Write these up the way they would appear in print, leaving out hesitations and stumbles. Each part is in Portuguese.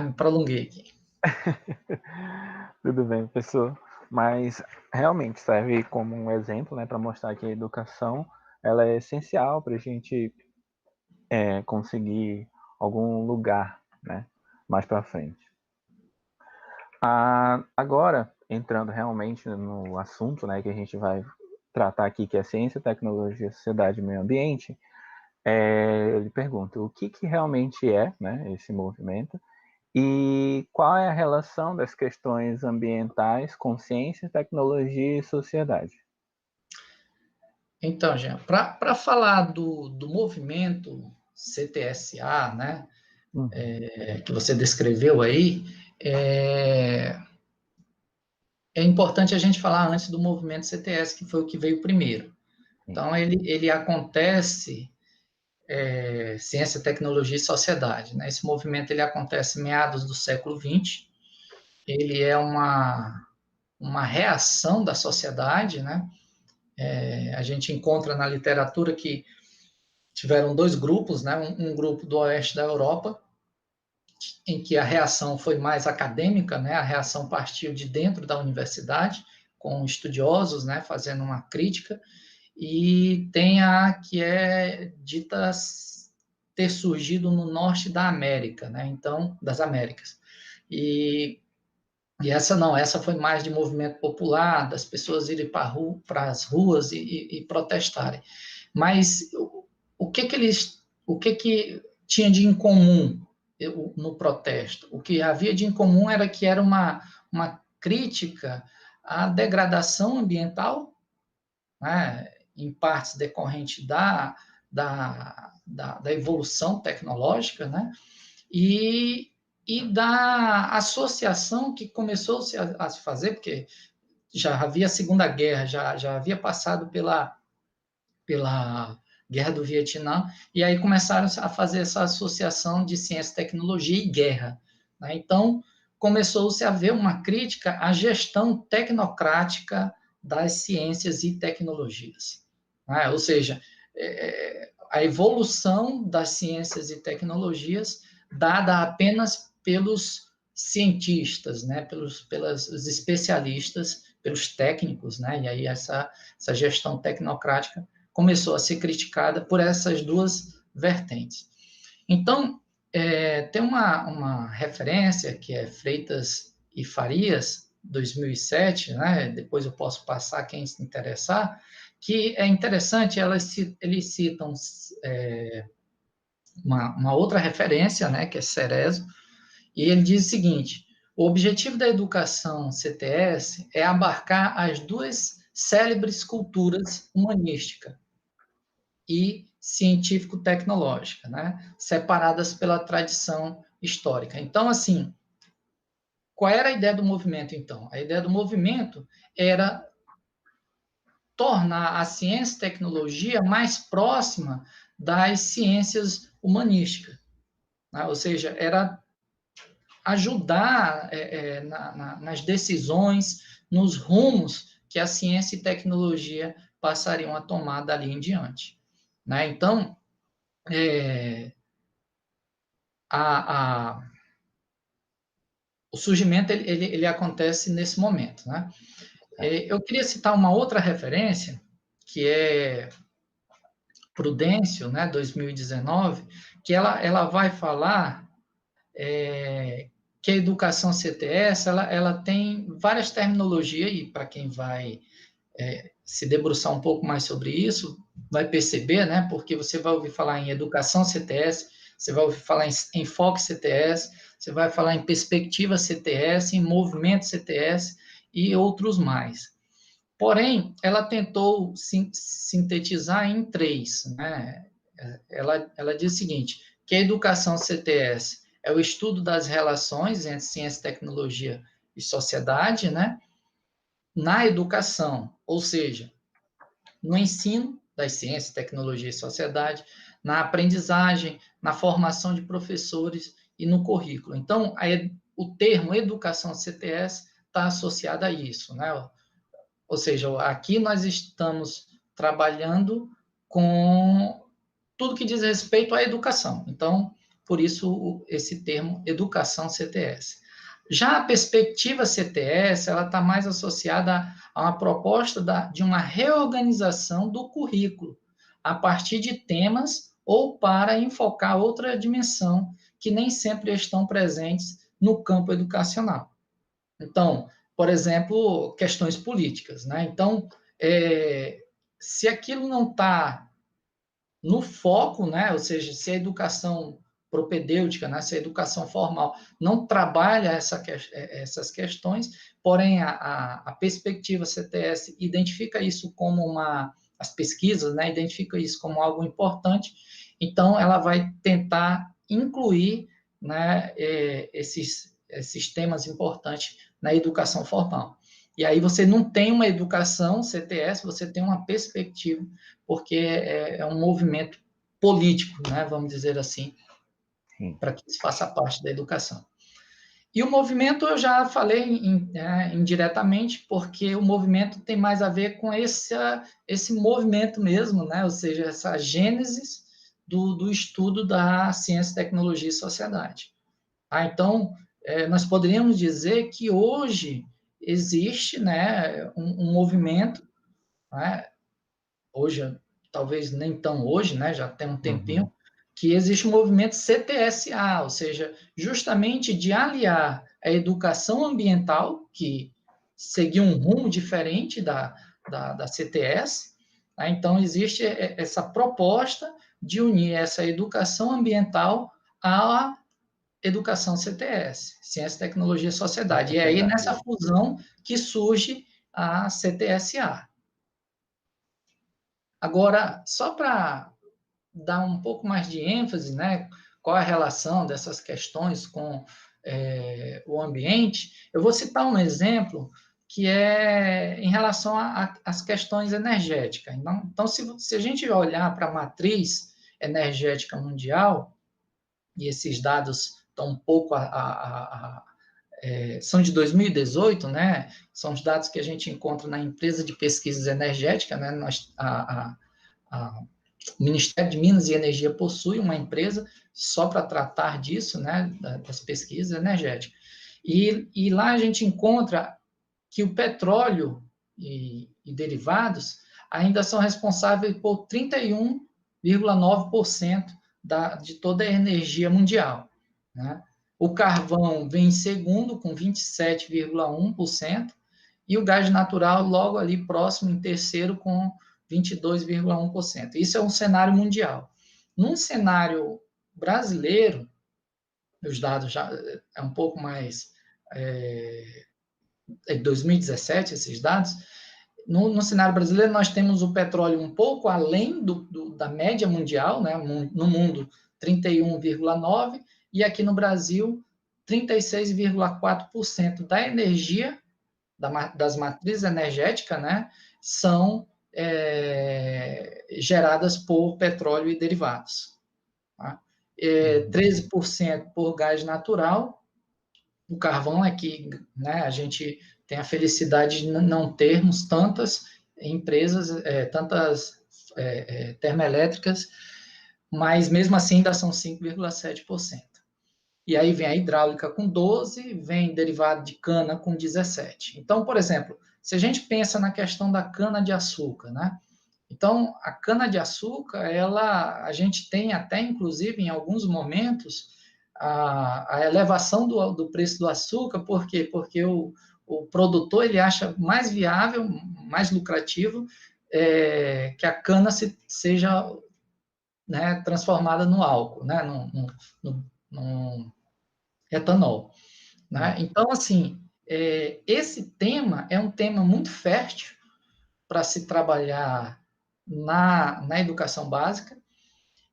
Me prolonguei aqui. Tudo bem, professor. Mas realmente serve como um exemplo, né, para mostrar que a educação ela é essencial para a gente conseguir algum lugar, né, mais para frente. Agora, entrando realmente no assunto, né, que a gente vai tratar aqui, que é ciência, tecnologia, sociedade e meio ambiente, eu lhe pergunto, o que realmente é, né, esse movimento e qual é a relação das questões ambientais com ciência, tecnologia e sociedade? Então, Jean, para falar do movimento CTSA, né, Uhum. que você descreveu aí, é, é importante a gente falar antes do movimento CTS, que foi o que veio primeiro. Sim. Então, ele acontece, ciência, tecnologia e sociedade, né? Esse movimento ele acontece em meados do século XX, ele é uma reação da sociedade, né? A gente encontra na literatura que tiveram dois grupos, né? Um grupo do oeste da Europa, em que a reação foi mais acadêmica, né? A reação partiu de dentro da universidade, com estudiosos, né? Fazendo uma crítica, e tem a que é dita ter surgido no norte da América, né? Então, das Américas. E, e essa não, essa foi mais de movimento popular, das pessoas irem para as ruas e protestarem. Mas o que tinha de incomum no protesto? O que havia de incomum era que era uma crítica à degradação ambiental, né, em partes decorrente da evolução tecnológica, né, e, e da associação que começou a se fazer, porque já havia a Segunda Guerra, já havia passado pela Guerra do Vietnã, e aí começaram a fazer essa associação de ciência, tecnologia e guerra. Né? Então, começou-se a haver uma crítica à gestão tecnocrática das ciências e tecnologias. Né? Ou seja, a evolução das ciências e tecnologias dada apenas pelos cientistas, né, pelos especialistas, pelos técnicos, né, e aí essa gestão tecnocrática começou a ser criticada por essas duas vertentes. Então, tem uma referência que é Freitas e Farias, 2007, né, depois eu posso passar quem se interessar, que é interessante, eles citam uma outra referência, né, que é Cerezo, e ele diz o seguinte: o objetivo da educação CTS é abarcar as duas célebres culturas humanística e científico-tecnológica, né, separadas pela tradição histórica. Então, assim, qual era a ideia do movimento, então? A ideia do movimento era tornar a ciência e tecnologia mais próxima das ciências humanísticas, né? Ou seja, era ajudar nas decisões, nos rumos que a ciência e tecnologia passariam a tomar dali em diante. Né? Então, a, a, o surgimento ele acontece nesse momento. Né? Eu queria citar uma outra referência, que é Prudêncio, né, 2019, que ela vai falar que a educação CTS ela tem várias terminologias, e para quem vai se debruçar um pouco mais sobre isso, vai perceber, né, porque você vai ouvir falar em educação CTS, você vai ouvir falar em enfoque CTS, você vai falar em perspectiva CTS, em movimento CTS e outros mais. Porém, ela tentou sintetizar em três, né? Ela diz o seguinte, que a educação CTS é o estudo das relações entre ciência, tecnologia e sociedade, né? Na educação, ou seja, no ensino das ciências, tecnologia e sociedade, na aprendizagem, na formação de professores e no currículo. Então, o termo educação CTS está associado a isso, né? Ou seja, aqui nós estamos trabalhando com tudo que diz respeito à educação. Então, por isso esse termo educação CTS. Já a perspectiva CTS, ela está mais associada a uma proposta de uma reorganização do currículo, a partir de temas ou para enfocar outra dimensão que nem sempre estão presentes no campo educacional. Então, por exemplo, questões políticas, né? Então, se aquilo não está no foco, né? Ou seja, se a educação propedêutica, né? Se a educação formal não trabalha essas questões, porém a perspectiva CTS identifica isso como as pesquisas, né? Identifica isso como algo importante, então ela vai tentar incluir, né? Esses temas importantes na educação formal. E aí você não tem uma educação CTS, você tem uma perspectiva, porque é um movimento político, né, vamos dizer assim, para que isso faça parte da educação. E o movimento eu já falei indiretamente, porque o movimento tem mais a ver com esse movimento mesmo, né, ou seja, essa gênese do estudo da ciência, tecnologia e sociedade. Então, nós poderíamos dizer que hoje existe, né, um movimento, né, hoje, talvez nem tão hoje, né, já tem um tempinho, que existe um movimento CTSA, ou seja, justamente de aliar a educação ambiental, que seguiu um rumo diferente da CTS, né? Então, existe essa proposta de unir essa educação ambiental à educação CTS, Ciência, Tecnologia e Sociedade. E aí, nessa fusão, que surge a CTSA. Agora, só para dar um pouco mais de ênfase, né, qual a relação dessas questões com o ambiente, eu vou citar um exemplo que é em relação às questões energéticas. Então, se a gente olhar para a matriz energética mundial, e esses dados estão um pouco são de 2018, né? São os dados que a gente encontra na empresa de pesquisas energéticas, né? O Ministério de Minas e Energia possui uma empresa só para tratar disso, né? Das pesquisas energéticas. E lá a gente encontra que o petróleo e derivados ainda são responsáveis por 31,9% de toda a energia mundial, né? O carvão vem em segundo, com 27,1%, e o gás natural logo ali próximo, em terceiro, com 22,1%. Isso é um cenário mundial. Num cenário brasileiro, os dados já é um pouco mais... É de 2017, esses dados. No cenário brasileiro, nós temos o petróleo um pouco além da média mundial, né? No mundo, 31,9%, e aqui no Brasil, 36,4% da energia, das matrizes energéticas, né, são geradas por petróleo e derivados. Tá? 13% por gás natural. O carvão é que, né, a gente tem a felicidade de não termos tantas empresas, tantas termoelétricas, mas mesmo assim ainda são 5,7%. E aí vem a hidráulica com 12%, vem derivado de cana com 17%. Então, por exemplo, se a gente pensa na questão da cana-de-açúcar, né? Então, a cana-de-açúcar, a gente tem até, inclusive, em alguns momentos, a elevação do preço do açúcar. Por quê? Porque o produtor ele acha mais viável, mais lucrativo, que a cana seja, né, transformada no álcool, né, no etanol. Né? Então, assim, esse tema é um tema muito fértil para se trabalhar na educação básica,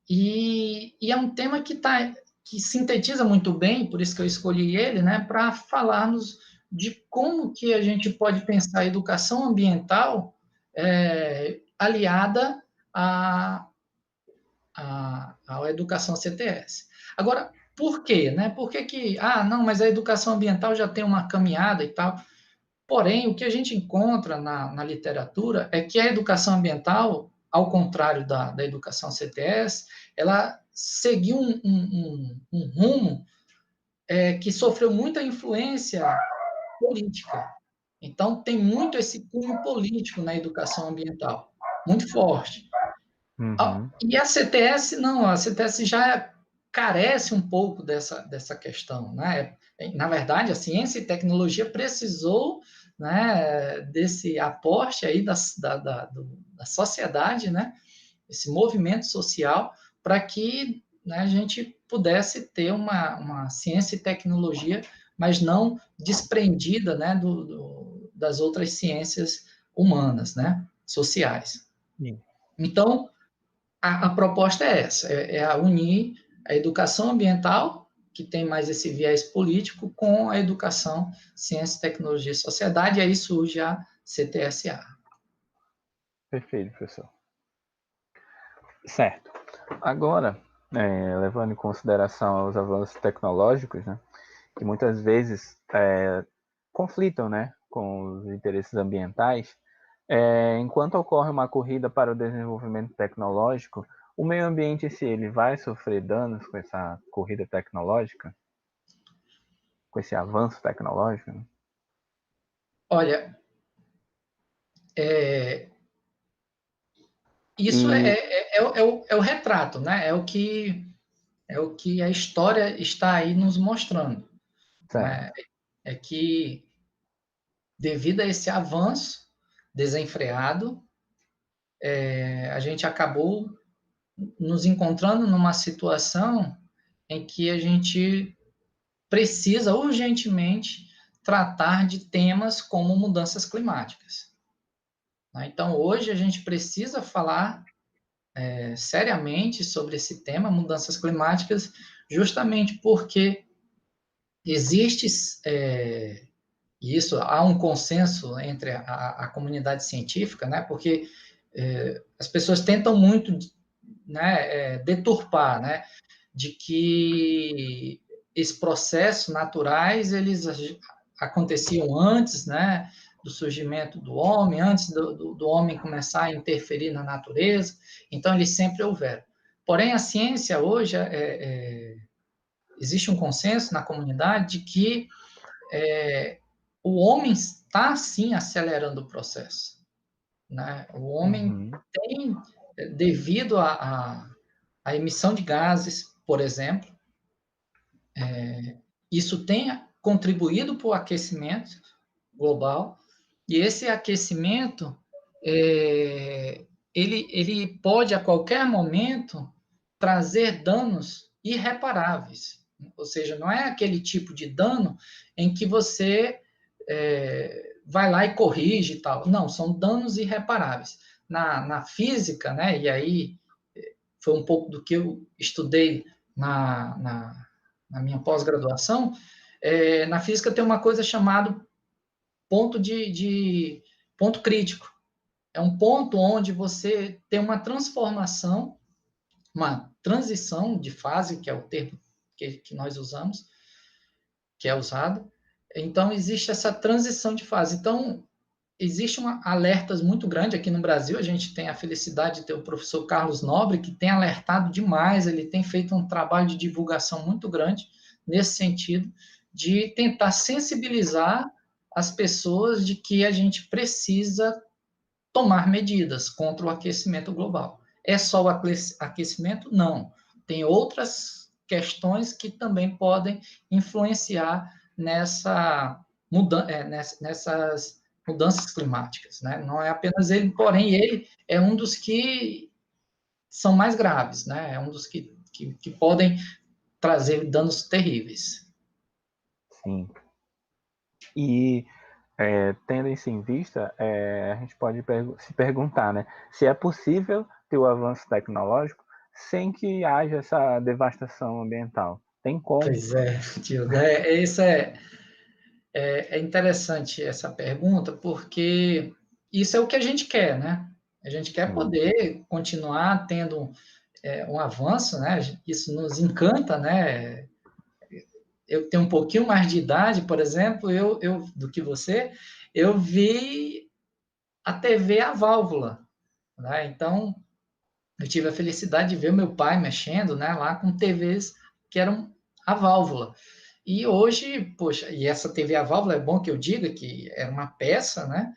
e é um tema que sintetiza muito bem, por isso que eu escolhi ele, né, para falarmos de como que a gente pode pensar a educação ambiental aliada à educação CTS. Agora, por quê? Né? Por que não, mas a educação ambiental já tem uma caminhada e tal. Porém, o que a gente encontra na literatura é que a educação ambiental, ao contrário da educação CTS, ela seguiu um rumo que sofreu muita influência política. Então, tem muito esse cunho político na educação ambiental, muito forte. Uhum. E a CTS, não, a CTS já carece um pouco dessa questão, né? Na verdade, a ciência e tecnologia precisou, né, desse aporte aí da sociedade, né? Esse movimento social, para que, né, a gente pudesse ter uma ciência e tecnologia, mas não desprendida, né, das outras ciências humanas, né, sociais. Sim. Então, a proposta é essa, a unir a educação ambiental, que tem mais esse viés político, com a educação, ciência, tecnologia e sociedade, e aí surge a CTSA. Perfeito, professor. Certo. Agora, levando em consideração os avanços tecnológicos, né, que muitas vezes conflitam, né, com os interesses ambientais, enquanto ocorre uma corrida para o desenvolvimento tecnológico, o meio ambiente em si, ele vai sofrer danos com essa corrida tecnológica? Com esse avanço tecnológico? Né? Olha, isso é o retrato, né? É o que a história está aí nos mostrando. Né? Certo. É que, devido a esse avanço desenfreado, a gente acabou nos encontrando numa situação em que a gente precisa urgentemente tratar de temas como mudanças climáticas. Né? Então, hoje a gente precisa falar seriamente sobre esse tema, mudanças climáticas, justamente porque existe, isso, há um consenso entre a comunidade científica, né, porque as pessoas tentam muito, né, deturpar, né, de que esses processos naturais, eles aconteciam antes, né, do surgimento do homem, antes do homem começar a interferir na natureza, então eles sempre houveram. Porém, a ciência hoje, existe um consenso na comunidade de que o homem está, sim, acelerando o processo. Né? O homem Uhum. tem, devido à emissão de gases, por exemplo, isso tem contribuído para o aquecimento global, e esse aquecimento, ele pode, a qualquer momento, trazer danos irreparáveis. Ou seja, não é aquele tipo de dano em que você vai lá e corrige e tal. Não, são danos irreparáveis. Na física, né, e aí foi um pouco do que eu estudei na minha pós-graduação, na física tem uma coisa chamada ponto crítico. É um ponto onde você tem uma transformação, uma transição de fase, que é o termo que nós usamos, que é usado. Então, existe essa transição de fase. Então, existe alertas muito grande aqui no Brasil. A gente tem a felicidade de ter o professor Carlos Nobre, que tem alertado demais, ele tem feito um trabalho de divulgação muito grande nesse sentido, de tentar sensibilizar as pessoas de que a gente precisa tomar medidas contra o aquecimento global. É só o aquecimento? Não. Tem outras questões que também podem influenciar nessas mudanças climáticas. Né? Não é apenas ele, porém, ele é um dos que são mais graves, né? É um dos que podem trazer danos terríveis. Sim. E tendo isso em vista, a gente pode se perguntar, né, se é possível ter o avanço tecnológico sem que haja essa devastação ambiental. Tem como? Pois é, Diogo, é interessante essa pergunta, porque isso é o que a gente quer, né? A gente quer Sim. poder continuar tendo um avanço, né? Isso nos encanta, né? Eu tenho um pouquinho mais de idade, por exemplo, do que você, eu vi a TV a válvula, né? Então, eu tive a felicidade de ver meu pai mexendo, né, lá com TVs que eram a válvula. E hoje, poxa, e essa TV a válvula é bom que eu diga que era uma peça, né,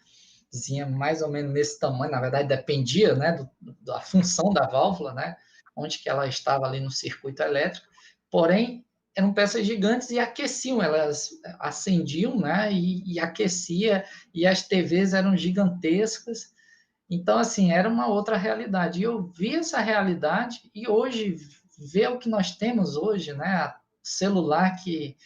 zinha mais ou menos nesse tamanho, na verdade dependia, né, da função da válvula, né, onde que ela estava ali no circuito elétrico, porém eram peças gigantes e aqueciam, elas acendiam, né, e aquecia, e as TVs eram gigantescas, então assim, era uma outra realidade, e eu vi essa realidade, e hoje, ver o que nós temos hoje, né, celular que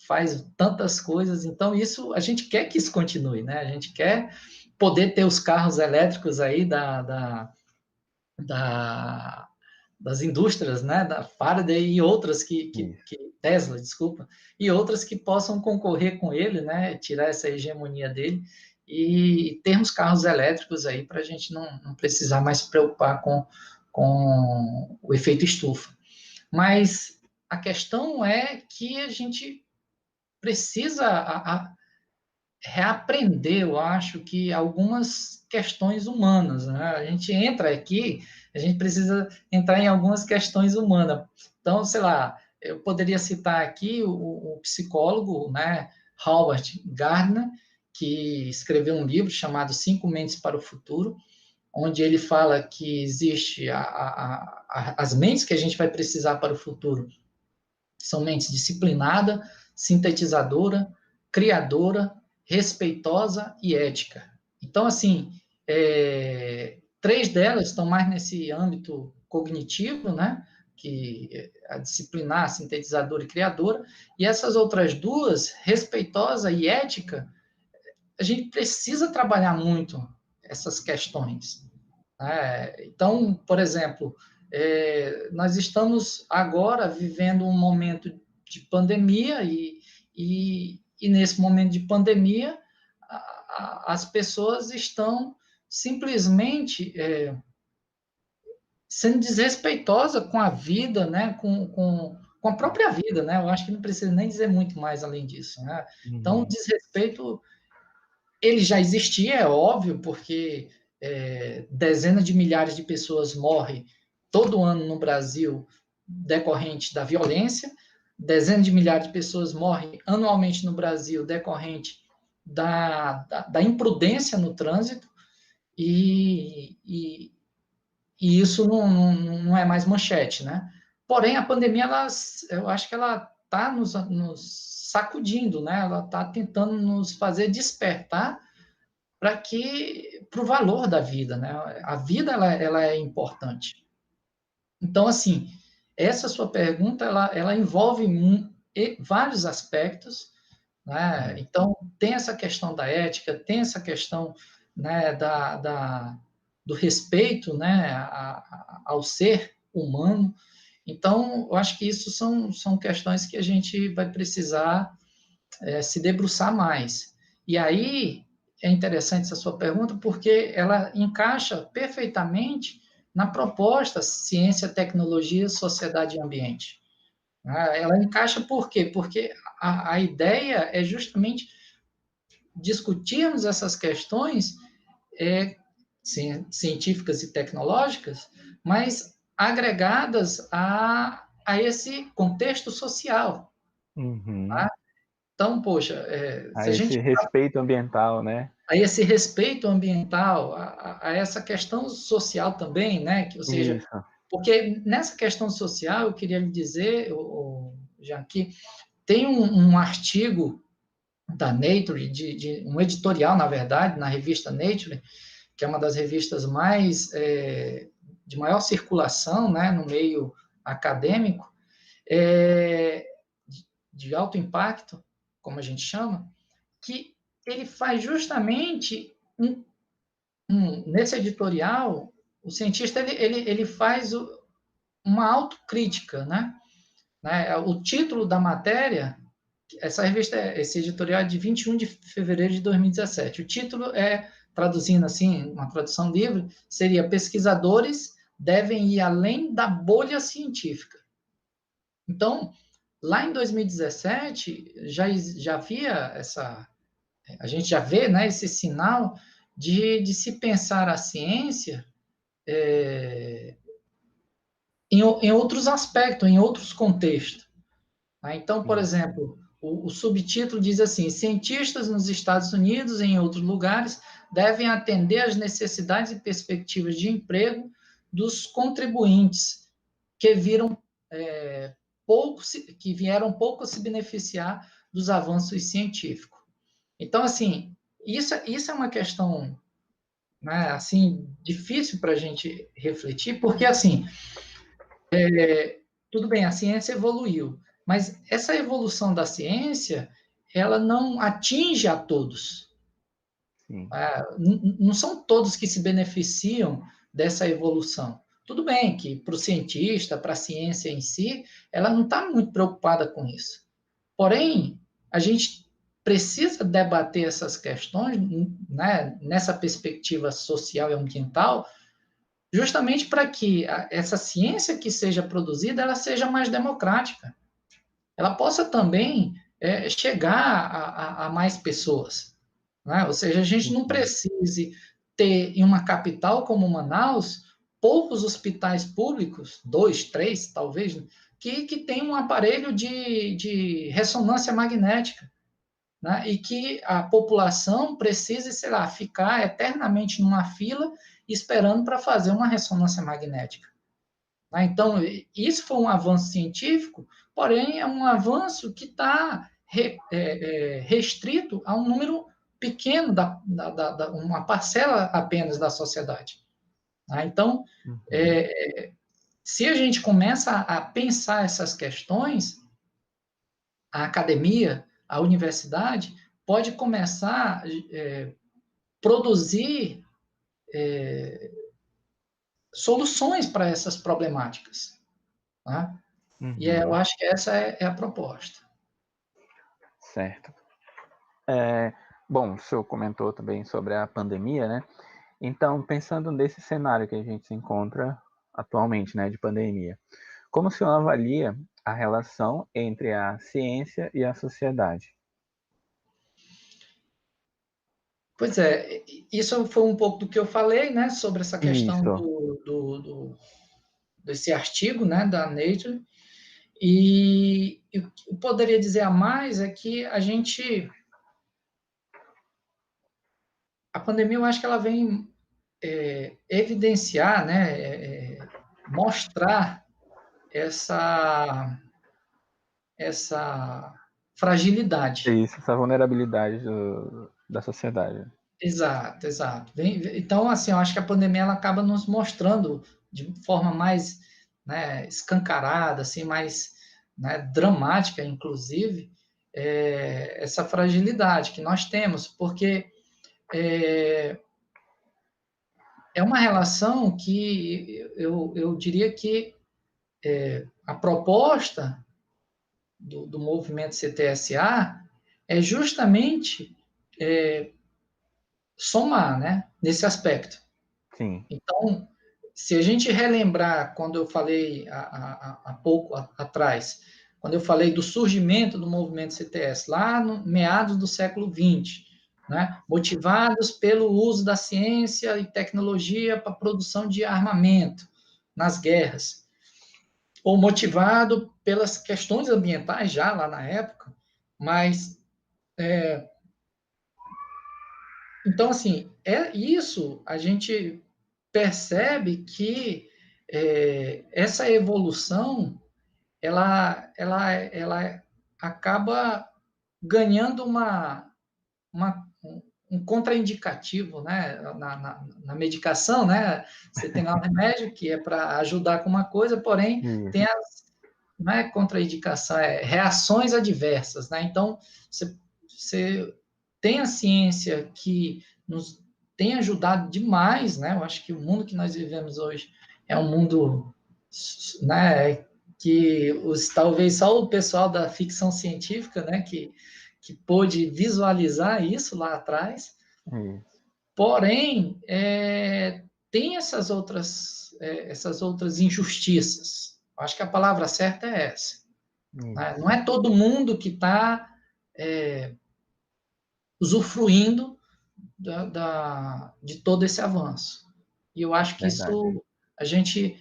faz tantas coisas, então isso, a gente quer que isso continue, né, a gente quer poder ter os carros elétricos aí da das indústrias, né, da Faraday e outras Isso. Tesla, desculpa, e outras que possam concorrer com ele, né, tirar essa hegemonia dele e termos carros elétricos aí para a gente não precisar mais se preocupar com o efeito estufa. Mas a questão é que a gente precisa reaprender, eu acho, que algumas questões humanas, né? A gente entra aqui, a gente precisa entrar em algumas questões humanas. Então, sei lá, eu poderia citar aqui o psicólogo, né, Howard Gardner, que escreveu um livro chamado Cinco Mentes para o Futuro, onde ele fala que existe as mentes que a gente vai precisar para o futuro são mentes disciplinada, sintetizadora, criadora, respeitosa e ética. Então, assim, três delas estão mais nesse âmbito cognitivo, né? Que a disciplinar, sintetizadora e criadora, e essas outras duas, respeitosa e ética, a gente precisa trabalhar muito essas questões. Então, por exemplo, nós estamos agora vivendo um momento de pandemia e nesse momento de pandemia as pessoas estão simplesmente sendo desrespeitosas com a vida, né? Com a própria vida, né? Eu acho que não precisa nem dizer muito mais além disso, né? Então, o Uhum. desrespeito ele já existia, é óbvio, porque dezenas de milhares de pessoas morrem todo ano no Brasil decorrente da violência, dezenas de milhares de pessoas morrem anualmente no Brasil decorrente da imprudência no trânsito, e isso não é mais manchete, né? Porém, a pandemia, eu acho que ela está nos sacudindo, né? Ela está tentando nos fazer despertar para o valor da vida, né? A vida ela é importante. Então, assim, essa sua pergunta ela envolve vários aspectos, né? Então, tem essa questão da ética, tem essa questão, né, do respeito, né, ao ser humano. Então, eu acho que isso são questões que a gente vai precisar se debruçar mais. E aí é interessante essa sua pergunta, porque ela encaixa perfeitamente na proposta Ciência, Tecnologia, Sociedade e Ambiente. Ela encaixa por quê? Porque a ideia é justamente discutirmos essas questões científicas e tecnológicas, mas agregadas a esse contexto social. Uhum. Tá? Então, poxa, A se a esse gente respeito ambiental, né? a esse respeito ambiental, a essa questão social também, né? Ou seja, Isso. porque nessa questão social, eu queria lhe dizer, já que tem um artigo da Nature, um editorial, na verdade, na revista Nature, que é uma das revistas mais de maior circulação, né, no meio acadêmico, é, de alto impacto, como a gente chama, que ele faz justamente nesse editorial, o cientista ele faz uma autocrítica, né? O título da matéria, esse editorial é de 21 de fevereiro de 2017. O título traduzindo assim, uma tradução livre, seria Pesquisadores devem ir além da bolha científica. Então, lá em 2017, já havia a gente já vê, né, esse sinal de se pensar a ciência em outros aspectos, em outros contextos. Tá? Então, por Sim. exemplo, o subtítulo diz assim: cientistas nos Estados Unidos e em outros lugares devem atender às necessidades e perspectivas de emprego dos contribuintes que viram que vieram pouco se beneficiar dos avanços científicos. Então, assim, isso é uma questão, né, assim, difícil para a gente refletir, porque, assim, tudo bem, a ciência evoluiu, mas essa evolução da ciência, ela não atinge a todos. Sim. Não são todos que se beneficiam dessa evolução. Tudo bem que para o cientista, para a ciência em si, ela não está muito preocupada com isso. Porém, a gente precisa debater essas questões, né, nessa perspectiva social e ambiental, justamente para que essa ciência que seja produzida, ela seja mais democrática. Ela possa também chegar a mais pessoas. Né? Ou seja, a gente não Uhum. precise ter em uma capital como Manaus poucos hospitais públicos, 2, 3, talvez, que tem um aparelho de ressonância magnética, né? E que a população precise, sei lá, ficar eternamente numa fila esperando para fazer uma ressonância magnética. Né? Então, isso foi um avanço científico, porém é um avanço que está restrito a um número pequeno, uma parcela apenas da sociedade. Tá? Então, Uhum. se a gente começa a pensar essas questões, a academia, a universidade, pode começar a produzir soluções para essas problemáticas. Tá? E eu Uhum. acho que essa é a proposta. Certo. Bom, o senhor comentou também sobre a pandemia, né? Então, pensando nesse cenário que a gente se encontra atualmente, né, de pandemia, como o senhor avalia a relação entre a ciência e a sociedade? Pois é, isso foi um pouco do que eu falei, né, sobre essa questão Isso. desse artigo, né, da Nature, e o que eu poderia dizer a mais é que a pandemia, eu acho que ela vem evidenciar, né, mostrar essa fragilidade. Isso, essa vulnerabilidade da sociedade. Exato, exato. Então, assim, eu acho que a pandemia ela acaba nos mostrando de forma mais, né, escancarada, assim, mais, né, dramática, inclusive, essa fragilidade que nós temos, porque é, é uma relação que eu diria que a proposta do movimento CTSA é justamente somar, né, nesse aspecto. Sim. Então, se a gente relembrar quando eu falei há pouco atrás, quando eu falei do surgimento do movimento CTS, lá no meados do século XX, né, motivados pelo uso da ciência e tecnologia para a produção de armamento nas guerras, ou motivado pelas questões ambientais já lá na época, mas então assim, isso a gente percebe que essa evolução ela acaba ganhando um contraindicativo, né, na medicação, né? Você tem lá um remédio que é para ajudar com uma coisa, porém tem Isso. as, não é contraindicação, reações adversas, né? Então você tem a ciência que nos tem ajudado demais, né? Eu acho que o mundo que nós vivemos hoje é um mundo, né, que talvez só o pessoal da ficção científica, né, que pôde visualizar isso lá atrás. Isso. Porém, tem essas outras injustiças. Acho que a palavra certa é essa. Né? Não Isso. é todo mundo que está usufruindo de todo esse avanço. E eu acho que Verdade. isso a gente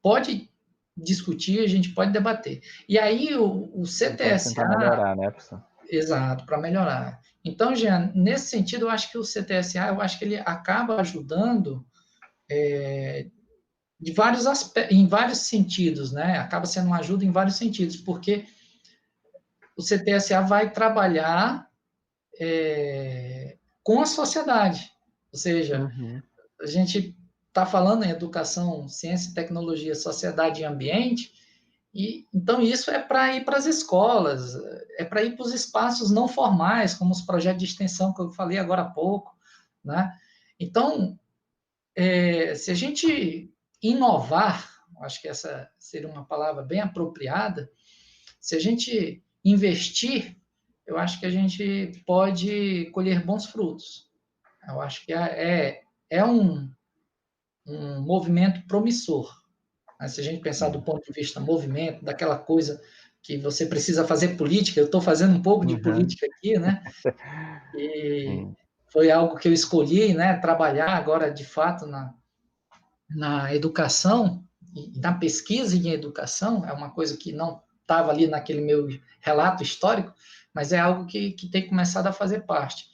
pode discutir, a gente pode debater. E aí o E pode tentar CTSA, melhorar, né, professor? exato, para melhorar. Então, Jean, nesse sentido, eu acho que o CTSA, eu acho que ele acaba ajudando de vários aspectos, em vários sentidos, né? Acaba sendo uma ajuda em vários sentidos, porque o CTSA vai trabalhar com a sociedade. Ou seja, Uhum. a gente está falando em educação, ciência, tecnologia, sociedade e ambiente, e então isso é para ir para as escolas, é para ir para os espaços não formais, como os projetos de extensão que eu falei agora há pouco, né? Então, se a gente inovar, acho que essa seria uma palavra bem apropriada, se a gente investir, eu acho que a gente pode colher bons frutos. Eu acho que é um movimento promissor. Né? Se a gente pensar do ponto de vista movimento, daquela coisa que você precisa fazer política, eu estou fazendo um pouco de Uhum. política aqui, né? E Sim. foi algo que eu escolhi, né? Trabalhar agora, de fato, na educação, e na pesquisa em educação, é uma coisa que não estava ali naquele meu relato histórico, mas é algo que tem começado a fazer parte.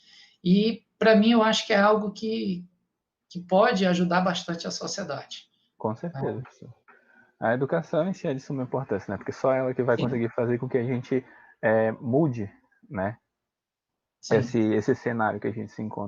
E, para mim, eu acho que é algo que pode ajudar bastante a sociedade. Com certeza, professor. A educação em si é de suma importância, né? Porque só ela que vai Sim, conseguir fazer com que a gente mude, né? sim. Esse cenário que a gente se encontra.